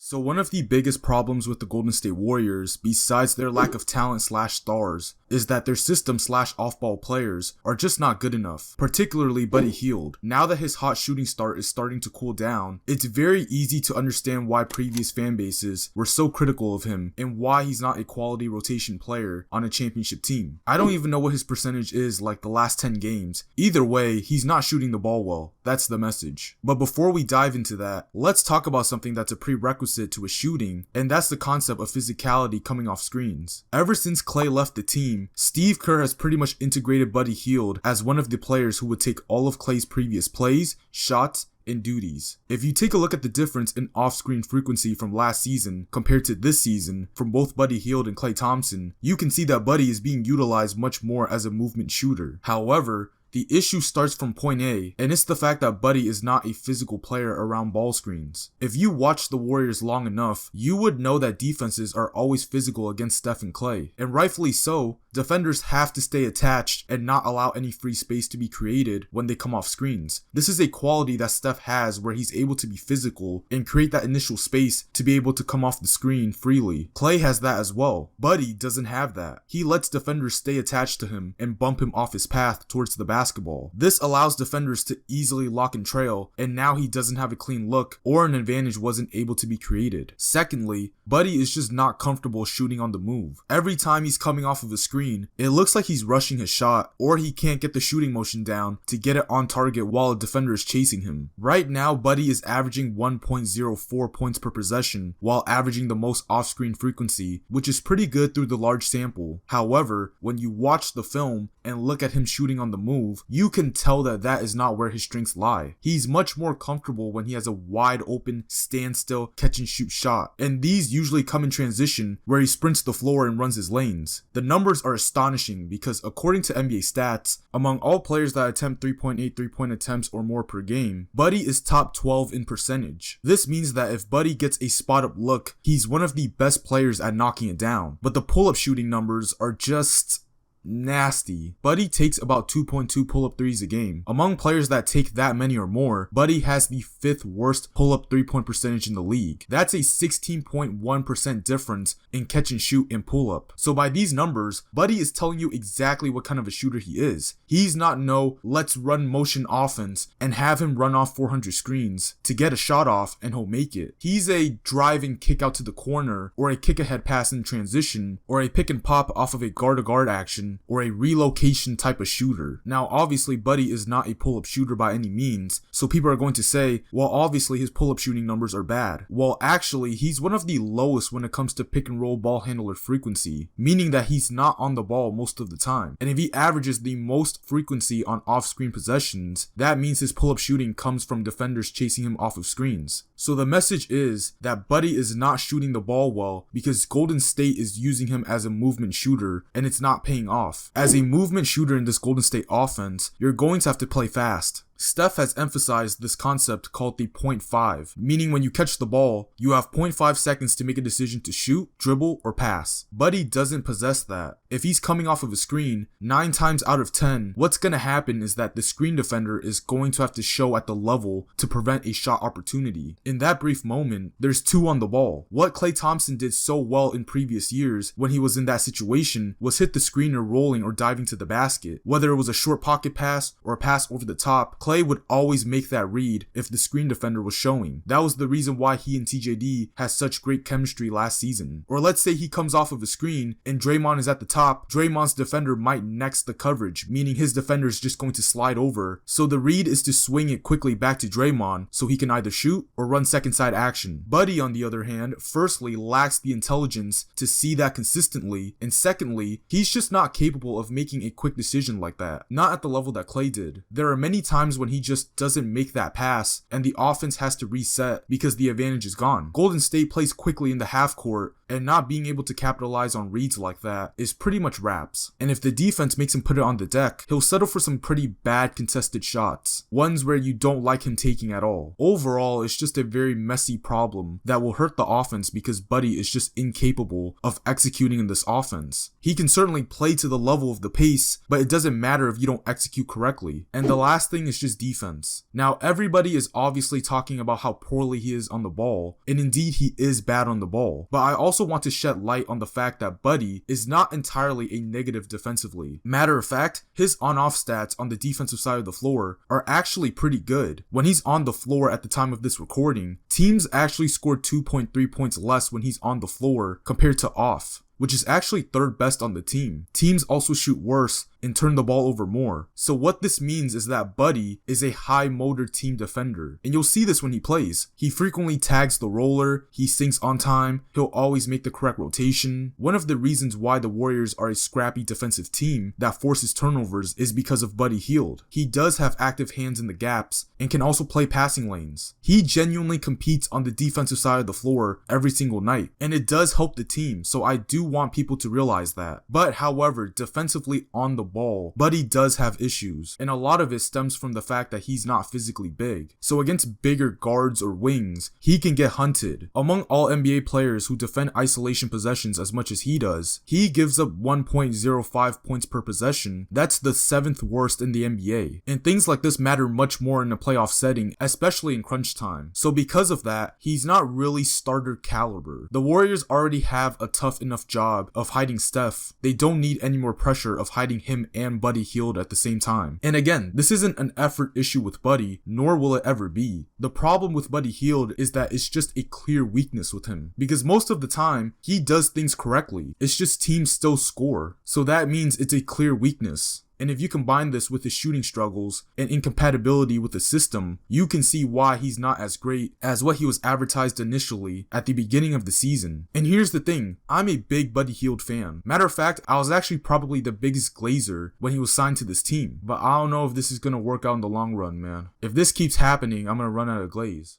So one of the biggest problems with the Golden State Warriors, besides their lack of talent/stars, is that their system/off-ball players are just not good enough, particularly Buddy Hield. Now that his hot shooting start is starting to cool down, it's very easy to understand why previous fan bases were so critical of him and why he's not a quality rotation player on a championship team. I don't even know what his percentage is like the last 10 games. Either way, he's not shooting the ball well. That's the message. But before we dive into that, let's talk about something that's a prerequisite to his shooting, and that's the concept of physicality coming off screens. Ever since Klay left the team, Steve Kerr has pretty much integrated Buddy Hield as one of the players who would take all of Klay's previous plays, shots, and duties. If you take a look at the difference in off-screen frequency from last season compared to this season from both Buddy Hield and Klay Thompson, you can see that Buddy is being utilized much more as a movement shooter. However, the issue starts from point A, and it's the fact that Buddy is not a physical player around ball screens. If you watch the Warriors long enough, you would know that defenses are always physical against Steph and Klay. And rightfully so, defenders have to stay attached and not allow any free space to be created when they come off screens. This is a quality that Steph has where he's able to be physical and create that initial space to be able to come off the screen freely. Klay has that as well. Buddy doesn't have that. He lets defenders stay attached to him and bump him off his path towards the basketball. This allows defenders to easily lock and trail, and now he doesn't have a clean look or an advantage wasn't able to be created. Secondly, Buddy is just not comfortable shooting on the move. Every time he's coming off of a screen, it looks like he's rushing his shot, or he can't get the shooting motion down to get it on target while a defender is chasing him. Right now, Buddy is averaging 1.04 points per possession while averaging the most off-screen frequency, which is pretty good through the large sample. However, when you watch the film and look at him shooting on the move, you can tell that that is not where his strengths lie. He's much more comfortable when he has a wide open, standstill, catch and shoot shot, and these usually come in transition where he sprints the floor and runs his lanes. The numbers are astonishing because according to NBA stats, among all players that attempt 3.8 3-point attempts or more per game, Buddy is top 12 in percentage. This means that if Buddy gets a spot up look, he's one of the best players at knocking it down, but the pull-up shooting numbers are just nasty. Buddy takes about 2.2 pull-up threes a game. Among players that take that many or more, Buddy has the 5th worst pull-up 3-point percentage in the league. That's a 16.1% difference in catch and shoot and pull-up. So by these numbers, Buddy is telling you exactly what kind of a shooter he is. He's not no let's run motion offense and have him run off 400 screens to get a shot off and he'll make it. He's a drive and kick out to the corner, or a kick ahead pass in transition, or a pick and pop off of a guard-to-guard action, or a relocation type of shooter. Now obviously Buddy is not a pull-up shooter by any means, so people are going to say, well obviously his pull-up shooting numbers are bad. Well actually he's one of the lowest when it comes to pick and roll ball handler frequency, meaning that he's not on the ball most of the time. And if he averages the most frequency on off-screen possessions, that means his pull-up shooting comes from defenders chasing him off of screens. So the message is that Buddy is not shooting the ball well because Golden State is using him as a movement shooter and it's not paying off. As a movement shooter in this Golden State offense, you're going to have to play fast. Steph has emphasized this concept called the 0.5, meaning when you catch the ball, you have 0.5 seconds to make a decision to shoot, dribble, or pass. Buddy doesn't possess that. If he's coming off of a screen, 9 times out of 10, what's going to happen is that the screen defender is going to have to show at the level to prevent a shot opportunity. In that brief moment, there's 2 on the ball. What Klay Thompson did so well in previous years when he was in that situation was hit the screener rolling or diving to the basket. Whether it was a short pocket pass or a pass over the top, Klay would always make that read if the screen defender was showing. That was the reason why he and TJD has such great chemistry last season. Or let's say he comes off of a screen and Draymond is at the top, Draymond's defender might next the coverage, meaning his defender is just going to slide over. So the read is to swing it quickly back to Draymond so he can either shoot or run second side action. Buddy, on the other hand, firstly lacks the intelligence to see that consistently, and secondly, he's just not capable of making a quick decision like that. Not at the level that Klay did. There are many times when he just doesn't make that pass and the offense has to reset because the advantage is gone. Golden State plays quickly in the half court, and not being able to capitalize on reads like that is pretty much wraps. And if the defense makes him put it on the deck, he'll settle for some pretty bad contested shots, ones where you don't like him taking at all. Overall, it's just a very messy problem that will hurt the offense because Buddy is just incapable of executing in this offense. He can certainly play to the level of the pace, but it doesn't matter if you don't execute correctly. And the last thing is just defense. Now, everybody is obviously talking about how poorly he is on the ball, and indeed he is bad on the ball, but I also want to shed light on the fact that Buddy is not entirely a negative defensively. Matter of fact, his on-off stats on the defensive side of the floor are actually pretty good. When he's on the floor at the time of this recording, teams actually scored 2.3 points less when he's on the floor compared to off, which is actually third best on the team. Teams also shoot worse and turn the ball over more. So what this means is that Buddy is a high motor team defender, and you'll see this when he plays. He frequently tags the roller, he sinks on time, he'll always make the correct rotation. One of the reasons why the Warriors are a scrappy defensive team that forces turnovers is because of Buddy Hield. He does have active hands in the gaps and can also play passing lanes. He genuinely competes on the defensive side of the floor every single night, and it does help the team, so I do want people to realize that. But however, defensively on the ball, Buddy does have issues, and a lot of it stems from the fact that he's not physically big. So against bigger guards or wings, he can get hunted. Among all NBA players who defend isolation possessions as much as he does, he gives up 1.05 points per possession. That's the 7th worst in the NBA. And things like this matter much more in a playoff setting, especially in crunch time. So because of that, he's not really starter caliber. The Warriors already have a tough enough job of hiding Steph. They don't need any more pressure of hiding him and Buddy Hield at the same time. And again, this isn't an effort issue with Buddy, nor will it ever be. The problem with Buddy Hield is that it's just a clear weakness with him, because most of the time, he does things correctly. It's just teams still score. So that means it's a clear weakness. And if you combine this with his shooting struggles and incompatibility with the system, you can see why he's not as great as what he was advertised initially at the beginning of the season. And here's the thing, I'm a big Buddy Hield fan. Matter of fact, I was actually probably the biggest Glazer when he was signed to this team. But I don't know if this is going to work out in the long run, man. If this keeps happening, I'm going to run out of glaze.